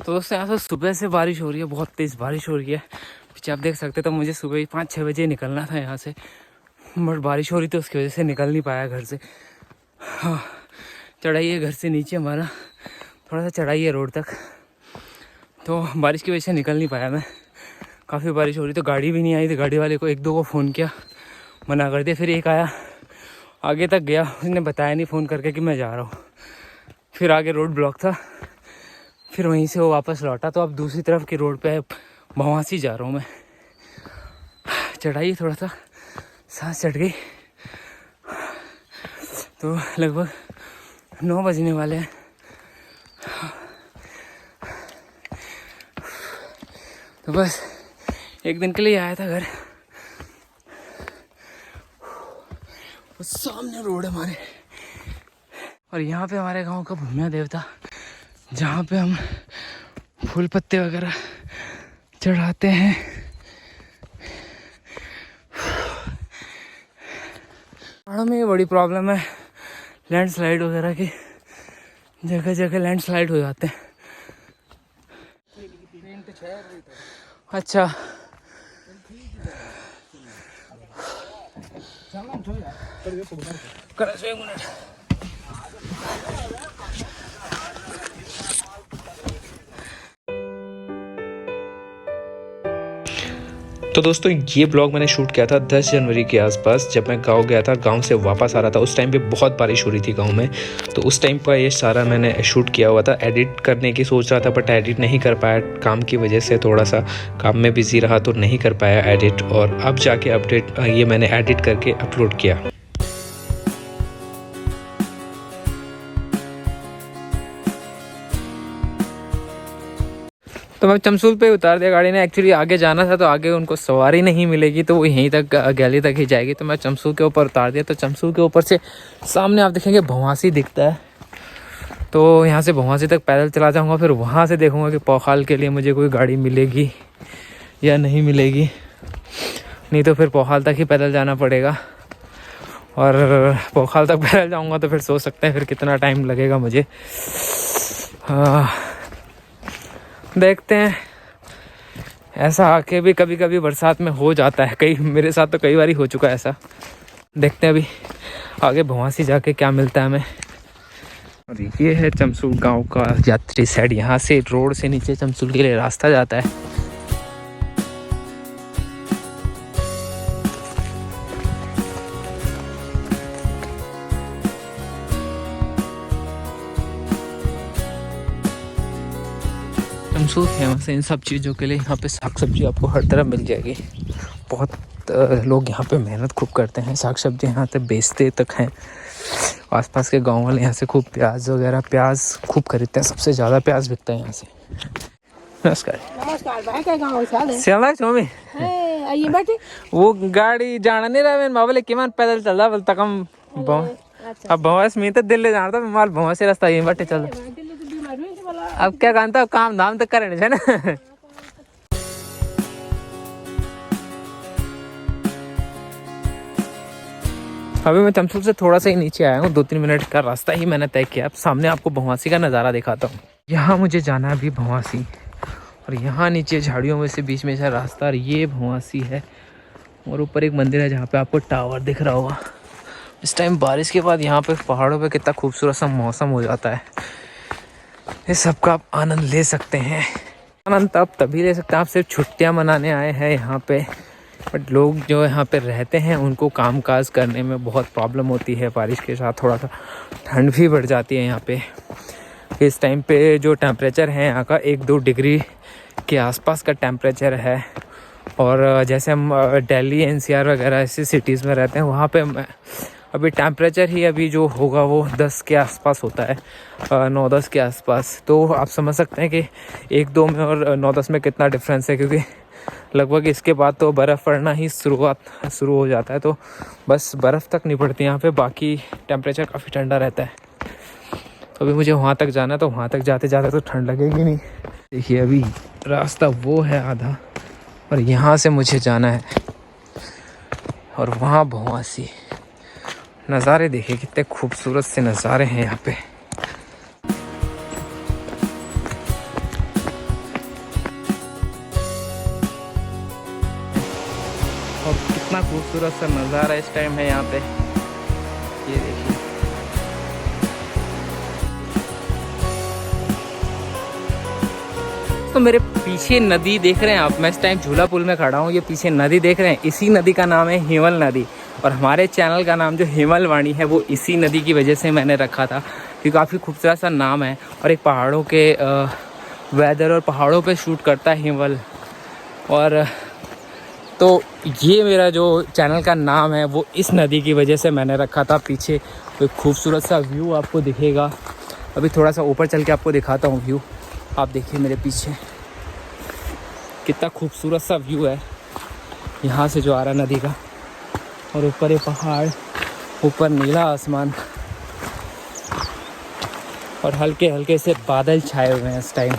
तो दोस्तों यहाँ से सुबह से बारिश हो रही है, बहुत तेज़ बारिश हो रही है। पीछे आप देख सकते तो मुझे सुबह ही 5-6 बजे निकलना था यहाँ से, बट बारिश हो रही थी उसकी वजह से निकल नहीं पाया घर से। हाँ, चढ़ाई है घर से नीचे, हमारा थोड़ा सा चढ़ाई है रोड तक, तो बारिश की वजह से निकल नहीं पाया मैं। काफ़ी बारिश हो रही तो गाड़ी भी नहीं आई थी, गाड़ी वाले को 1-2 को फ़ोन किया, मना कर दिया। फिर एक आया, आगे तक गया, उसने बताया नहीं फ़ोन करके कि मैं जा रहा हूँ। फिर आगे रोड ब्लॉक था, फिर वहीं से वो वापस लौटा। तो अब दूसरी तरफ की रोड पे भवासी जा रहा हूँ मैं। चढ़ाई थोड़ा सा सांस चढ़ गई, तो लगभग 9 बजने वाले हैं। तो बस एक दिन के लिए आया था घर। सामने रोड है हमारे, और यहाँ पे हमारे गांव का भूमिया देवता, जहाँ पे हम फूल पत्ते वगैरह चढ़ाते हैं। पहाड़ों में ये बड़ी प्रॉब्लम है लैंडस्लाइड वगैरह की, जगह जगह लैंडस्लाइड हो जाते हैं। अच्छा, तो दोस्तों ये ब्लॉग मैंने शूट किया था 10 जनवरी के आसपास, जब मैं गांव गया था। गांव से वापस आ रहा था, उस टाइम पे बहुत बारिश हो रही थी गांव में। तो उस टाइम पर ये सारा मैंने शूट किया हुआ था। एडिट करने की सोच रहा था, बट एडिट नहीं कर पाया, काम की वजह से थोड़ा सा काम में बिजी रहा तो नहीं कर पाया एडिट। और अब जाके अपडेट ये मैंने एडिट करके अपलोड किया। तो मैं चमसूल पे उतार दिया गाड़ी ने। एक्चुअली आगे जाना था, तो आगे उनको सवारी नहीं मिलेगी, तो वो यहीं तक गैली तक ही जाएगी। तो मैं चमसूल के ऊपर उतार दिया। तो चमसूल के ऊपर से सामने आप देखेंगे भवासी दिखता है, तो यहाँ से भवासी तक पैदल चला जाऊँगा। फिर वहाँ से देखूँगा कि पौखाल के लिए मुझे कोई गाड़ी मिलेगी या नहीं मिलेगी, नहीं तो फिर पौखाल तक ही पैदल जाना पड़ेगा। और पौखाल तक पैदल जाऊँगा तो फिर सोच सकते हैं फिर कितना टाइम लगेगा मुझे। देखते हैं। ऐसा आके भी कभी कभी बरसात में हो जाता है, कई मेरे साथ तो कई बार हो चुका है ऐसा। देखते हैं अभी आगे भवासी जाके क्या मिलता है हमें। और ये है चमसूल गांव का यात्री साइड। यहाँ से रोड से नीचे चमसूल के लिए रास्ता जाता है। चमसूल फेमस है इन सब चीज़ों के लिए। यहाँ पे साग सब्जी आपको हर तरफ मिल जाएगी। बहुत लोग यहाँ पे मेहनत खूब करते हैं, साग सब्जी यहाँ तक बेचते तक हैं। आसपास के गांव वाले यहाँ से खूब प्याज वगैरह, प्याज खूब खरीदते हैं। सबसे ज़्यादा प्याज बिकता है यहाँ से। नमस्कार। नमस्कार स्वामी। वो गाड़ी जाना नहीं रहा मैं बाबले कि पैदल चल रहा बोलता कम। अब भवास में तो दिल्ली जाना था, माल भवास से रास्ता यहीं बैठे चल। अब क्या कहता काम धाम तो करे है ना। अभी मैं चमसूल से थोड़ा सा ही नीचे आया हूँ, 2-3 मिनट का रास्ता ही मैंने तय किया। अब सामने आपको भवासी का नज़ारा दिखाता हूँ। यहाँ मुझे जाना है अभी भवासी, और यहाँ नीचे झाड़ियों में से बीच में से रास्ता, और ये भवासी है। और ऊपर एक मंदिर है जहाँ पे आपको टावर दिख रहा होगा। इस टाइम बारिश के बाद यहाँ पे पहाड़ों पे कितना खूबसूरत सा मौसम हो जाता है। इस सब का आप आनंद ले सकते हैं। आनंद आप तभी ले सकते हैं, आप सिर्फ छुट्टियाँ मनाने आए हैं यहाँ पे, बट लोग जो यहाँ पे रहते हैं उनको कामकाज करने में बहुत प्रॉब्लम होती है। बारिश के साथ थोड़ा सा ठंड भी बढ़ जाती है यहाँ पे। इस टाइम पे जो टेम्परेचर है यहाँ का 1-2 डिग्री के आसपास का टेम्परेचर है। और जैसे हम दिल्ली NCR वगैरह ऐसी सिटीज़ में रहते हैं, वहाँ पे अभी टेम्परेचर ही अभी जो होगा वो 10 के आसपास होता है, 9-10 के आसपास। तो आप समझ सकते हैं कि 1-2 में और 9-10 में कितना डिफरेंस है, क्योंकि लगभग इसके बाद तो बर्फ़ पड़ना ही शुरू हो जाता है। तो बस बर्फ़ तक नहीं पड़ती यहाँ पे, बाकी टेम्परेचर काफ़ी ठंडा रहता है। तो अभी मुझे वहाँ तक जाना है, तो वहाँ तक जाते जाते तो ठंड लगेगी नहीं। देखिए अभी रास्ता वो है आधा, और यहाँ से मुझे जाना है, और वहाँ भवासी। नज़ारे देखिए कितने खूबसूरत से नज़ारे हैं यहाँ पे। कितना खूबसूरत सा नज़ारा इस टाइम है यहाँ पे, ये देखिए। तो मेरे पीछे नदी देख रहे हैं आप, मैं इस टाइम झूला पुल में खड़ा हूँ, ये पीछे नदी देख रहे हैं, इसी नदी का नाम है हिमल नदी। और हमारे चैनल का नाम जो हिमल वाणी है वो इसी नदी की वजह से मैंने रखा था, क्योंकि काफ़ी खूबसूरत सा नाम है और एक पहाड़ों के वेदर और पहाड़ों पे शूट करता है हिमल। और तो ये मेरा जो चैनल का नाम है वो इस नदी की वजह से मैंने रखा था। पीछे एक खूबसूरत सा व्यू आपको दिखेगा, अभी थोड़ा सा ऊपर चल के आपको दिखाता हूँ व्यू। आप देखिए मेरे पीछे कितना खूबसूरत सा व्यू है यहाँ से जो आ रहा है नदी का, और ऊपर ये पहाड़, ऊपर नीला आसमान और हल्के हल्के से बादल छाए हुए हैं इस टाइम।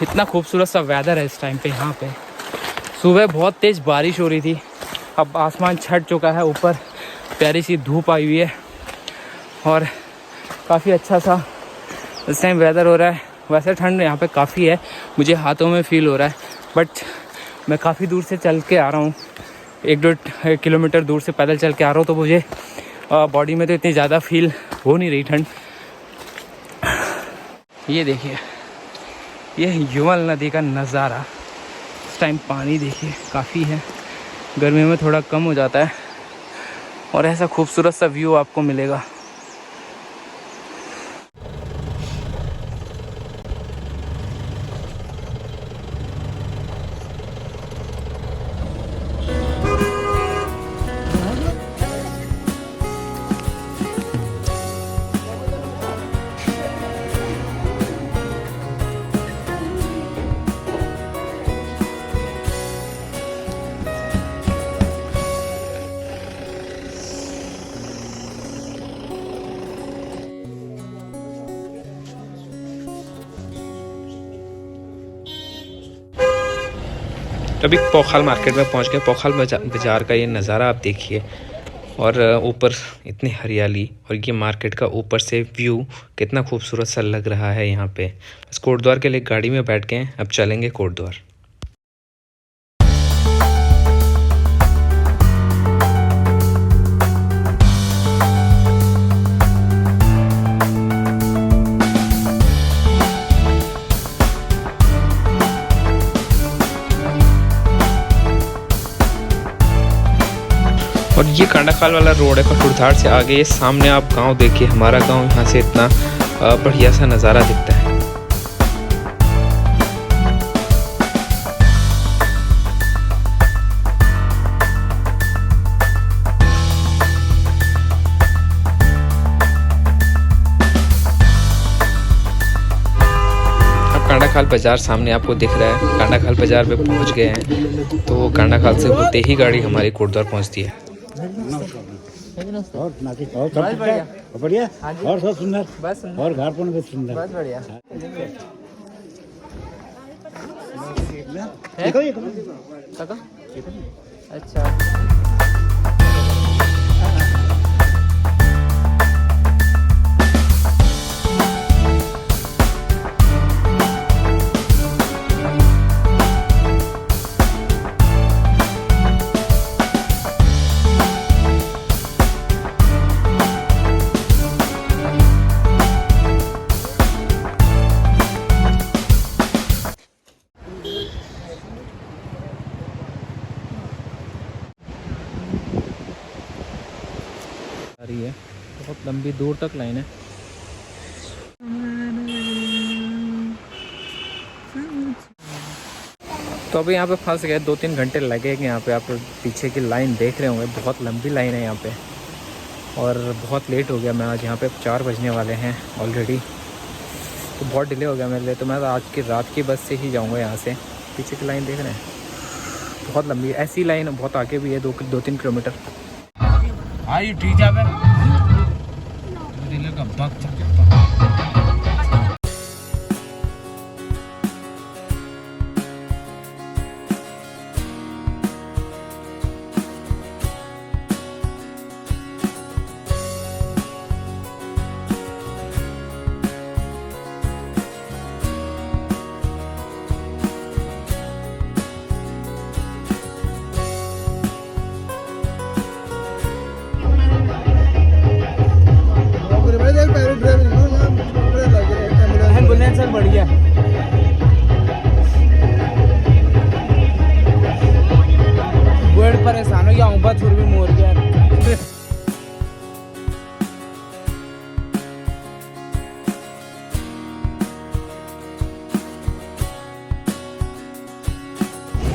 इतना खूबसूरत सा वेदर है इस टाइम पे यहाँ पे। सुबह बहुत तेज़ बारिश हो रही थी, अब आसमान छट चुका है, ऊपर प्यारी सी धूप आई हुई है और काफ़ी अच्छा सा इस टाइम वेदर हो रहा है। वैसे ठंड यहाँ पे काफ़ी है, मुझे हाथों में फ़ील हो रहा है, बट मैं काफ़ी दूर से चल के आ रहा हूँ, 1-2 किलोमीटर दूर से पैदल चल के आ रहा हूँ, तो मुझे बॉडी में तो इतनी ज़्यादा फील हो नहीं रही ठंड। ये देखिए ये हिमल नदी का नज़ारा, इस टाइम पानी देखिए काफ़ी है, गर्मी में थोड़ा कम हो जाता है और ऐसा खूबसूरत सा व्यू आपको मिलेगा। अभी पोखल मार्केट में पहुंच गए। पोखल बाज़ार का ये नज़ारा आप देखिए, और ऊपर इतनी हरियाली और ये मार्केट का ऊपर से व्यू कितना खूबसूरत सा लग रहा है यहाँ पे। बस कोटद्वार के लिए गाड़ी में बैठ गए, अब चलेंगे कोटद्वार। और ये कांडाखाल वाला रोड है, कठुरधार से आगे ये सामने आप गांव देखिए, हमारा गांव यहाँ से इतना बढ़िया सा नज़ारा दिखता है। अब कांडाखाल बाज़ार सामने आपको दिख रहा है, कांडाखाल बाज़ार पे पहुँच गए हैं, तो कांडाखाल से होते ही गाड़ी हमारी कोटद्वार पहुँचती है। और बढ़िया और सब सुंदर, बस और घर पर भी सुंदर, बस बढ़िया। अच्छा रही है, बहुत लंबी दूर तक लाइन है। तो अभी यहाँ पे फंस गए, 2-3 घंटे लगेंगे यहाँ पे। आप पीछे की लाइन देख रहे होंगे, बहुत लंबी लाइन है यहाँ पे और बहुत लेट हो गया मैं आज। यहाँ पे 4 बजने वाले हैं ऑलरेडी, तो बहुत डिले हो गया मेरे लिए। तो मैं आज की रात की बस से ही जाऊँगा यहाँ से। पीछे की लाइन देख रहे हैं, बहुत लंबी है, ऐसी लाइन बहुत आगे भी है, 2-3 किलोमीटर।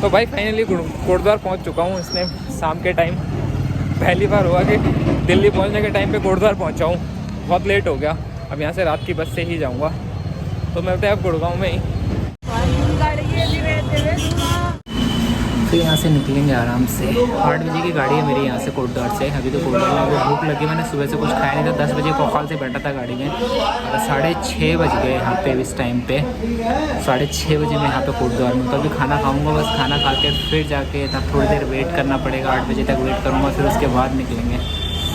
तो भाई फाइनली गुरुद्वारा पहुंच चुका हूँ। इसने शाम के टाइम पहली बार हुआ कि दिल्ली पहुंचने के टाइम पे गुरुद्वारा पहुंचा हूँ। बहुत लेट हो गया। अब यहाँ से रात की बस से ही जाऊँगा। तो मिलते हैं अब गुड़गांव में ही। तो यहाँ से निकलेंगे आराम से। 8 बजे की गाड़ी है मेरी यहाँ से कोटद्वार से। अभी तो कोटद्वार में भूख लगी, मैंने सुबह से कुछ खाया नहीं था। 10 बजे कोफाल से बैठा था गाड़ी में और 6:30 बज गए यहाँ पे। इस टाइम पे 6:30 बजे मैं यहाँ पे कोटद्वार में। तो अभी खाना खाऊंगा, बस खाना खा के फिर जाके तब थोड़ी देर वेट करना पड़ेगा। 8 बजे तक वेट करूँगा, फिर उसके बाद निकलेंगे।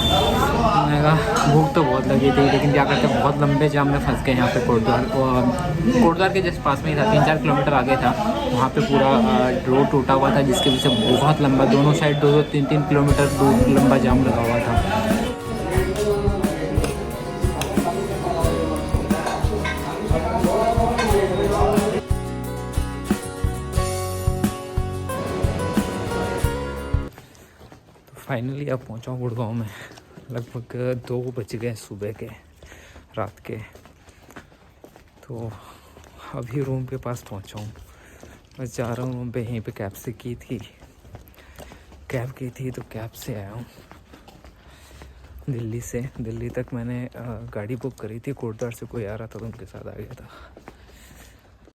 मैंने कहा भूख तो बहुत लगी थी, लेकिन क्या करते बहुत लंबे जाम में फंस गए यहाँ पे। कोटद्वार के जस्ट पास में ही था, 3-4 किलोमीटर आगे था। वहाँ पे पूरा रोड टूटा हुआ था, जिसकी वजह से बहुत लंबा दोनों साइड 2-2, 3-3 किलोमीटर दूर लंबा जाम लगा हुआ था। फाइनली अब पहुंचा हूँ गुड़गांव में। लगभग 2 बज गए सुबह के, रात के। तो अभी रूम के पास पहुंचा हूँ। बस जा रहा हूँ रूम पे। यहीं पे कैब की थी तो कैब से आया हूँ दिल्ली से। दिल्ली तक मैंने गाड़ी बुक करी थी। कोटद्वार से कोई आ रहा था तो उनके साथ आ गया था।